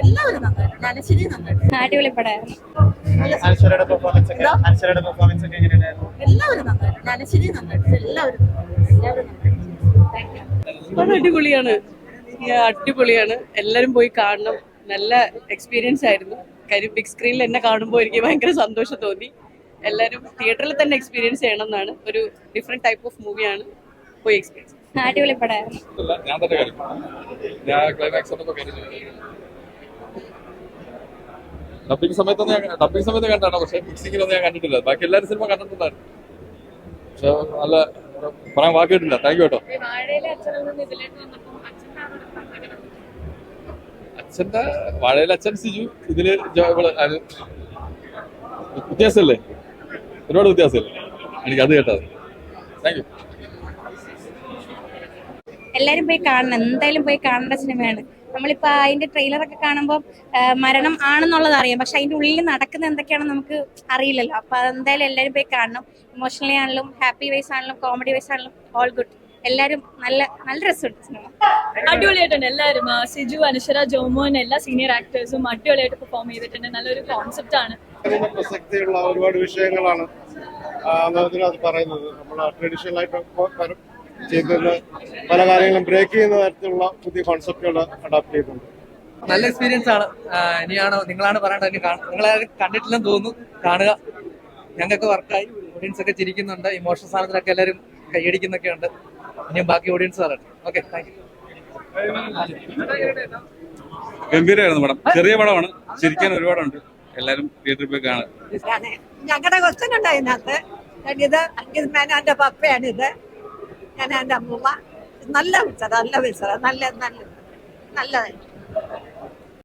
എല്ലാവരും നന്നായിട്ട് നനശ്ശേരി നന്നായിട്ട് അടിപൊളി പടമായിരുന്നു. അനശ്വരയുടെ പെർഫോമൻസ് ഒക്കെ എങ്ങനെയുണ്ടായിരുന്നു? എല്ലാവരും നന്നായിട്ട് നനശ്ശേരി നന്നായിട്ട് എല്ലാവരും നന്നായിട്ട്. അത് അടിപൊളിയാണ്, അടിപൊളിയാണ്. എല്ലാരും പോയി കാണണം. നല്ല എക്സ്പീരിയൻസ് ആയിരുന്നു. കാര്യം ബിഗ് സ്ക്രീനിൽ എന്നെ കാണുമ്പോൾ എനിക്ക് ഭയങ്കര സന്തോഷം തോന്നി. എല്ലാരും തിയേറ്ററിൽ തന്നെ എക്സ്പീരിയൻസ് ചെയ്യണം എന്നാണ്. ഒരു ഡിഫറെന്റ് ടൈപ്പ് ഓഫ് മൂവിയാണ്. പോയി എക്സ്പീരിയൻസ്. അടിപൊളി പടമായിരുന്നു. ഞാൻ തന്നെ കണ്ടു. ഞാൻ ക്ലൈമാക്സ് ഒന്നും കണ്ടു. ഡബിങ് സമയത്ത് കണ്ടാണ്, പക്ഷെ മിക്സിങ്ങിലൊന്നും ഞാൻ കണ്ടിട്ടില്ല. ബാക്കി എല്ലാവരും സിനിമ കണ്ടിട്ടുണ്ടായിരുന്നു, പക്ഷെ നല്ല പറയാൻ വാക്കിയിട്ടില്ല. താങ്ക് യു കേട്ടോ. അച്ഛന്റെ വാഴയിലെ അച്ഛൻ സിജു, ഇതില് വ്യത്യാസമല്ലേ, ഒരുപാട് വ്യത്യാസമല്ലേ. എനിക്ക് അത് കേട്ടത്. Thank you. എല്ലാരും പോയി കാണണം, എന്തായാലും പോയി കാണേണ്ട സിനിമയാണ്. നമ്മളിപ്പോ അതിന്റെ ട്രെയിലറൊക്കെ കാണുമ്പോൾ മരണം ആണെന്നുള്ളത് അറിയാം, പക്ഷെ അതിന്റെ ഉള്ളിൽ നടക്കുന്ന എന്തൊക്കെയാണെന്ന് നമുക്ക് അറിയില്ലല്ലോ. അപ്പൊ അതെന്തായാലും എല്ലാരും പോയി കാണണം. ഇമോഷണലി ആണെങ്കിലും ഹാപ്പി വൈസ് ആണെങ്കിലും കോമഡി വൈസ് ആണെങ്കിലും ഓൾ ഗുഡ്. എല്ലാരും നല്ല നല്ല രസമുണ്ട് സിനിമ. അടിപൊളിയായിട്ടുണ്ട്. എല്ലാവരും സിജു, അനശ്വര, ജോമോൻ, എല്ലാ സീനിയർ ആക്ടേഴ്സും അടിപൊളിയായിട്ട് പെർഫോം ചെയ്തിട്ടുണ്ട്. നല്ലൊരു കോൺസെപ്റ്റ് ആണ്. പ്രസക്തിയുള്ള ഒരുപാട് വിഷയങ്ങളാണ് അതിനകത്ത് പറയുന്നത്. നമ്മൾ ട്രഡീഷണൽ ആയിട്ട് ചെയ്യുന്ന പല കാര്യങ്ങളും ബ്രേക്ക് ചെയ്യുന്ന തരത്തിലുള്ള പുതിയ കോൺസെപ്റ്റുകൾ അഡാപ്റ്റ് ചെയ്യുന്നുണ്ട്. നല്ല എക്സ്പീരിയൻസ് ആണ്. ഇനിയാണോ നിങ്ങളാണ് പറയേണ്ടത്. നിങ്ങളെ കണ്ടിട്ടില്ലെന്ന് തോന്നുന്നു, കാണുക. ഞങ്ങൾക്ക് വർക്കായി, ഓഡിയൻസ് ഒക്കെ ചിരിക്കുന്നുണ്ട്. ഇമോഷണൽ സാധനത്തിലൊക്കെ എല്ലാവരും കൈയടിക്കുന്നൊക്കെ ഉണ്ട്. ഇനിയും ബാക്കി ഓഡിയൻസ് പറയട്ടെ. Okay, thank you. ഗംഭീരമായിരുന്നു പടം. ചെറിയ പടമാണ്, ചിരിക്കാൻ ഒരുപാടുണ്ട്. എല്ലാവരും തിയേറ്ററിൽ പോയി കാണാം. ഞങ്ങളുടെ ക്വസ്റ്റ്യൻ ഉണ്ട് അതിനകത്ത്. ഇത് അങ്കിത് മേനോന്റെ പപ്പയാണിത്. ഞാൻ എൻ്റെ അമ്മൂമ്മ. നല്ല വിളിച്ചത്, നല്ല വിളിച്ചത്, നല്ലതായി.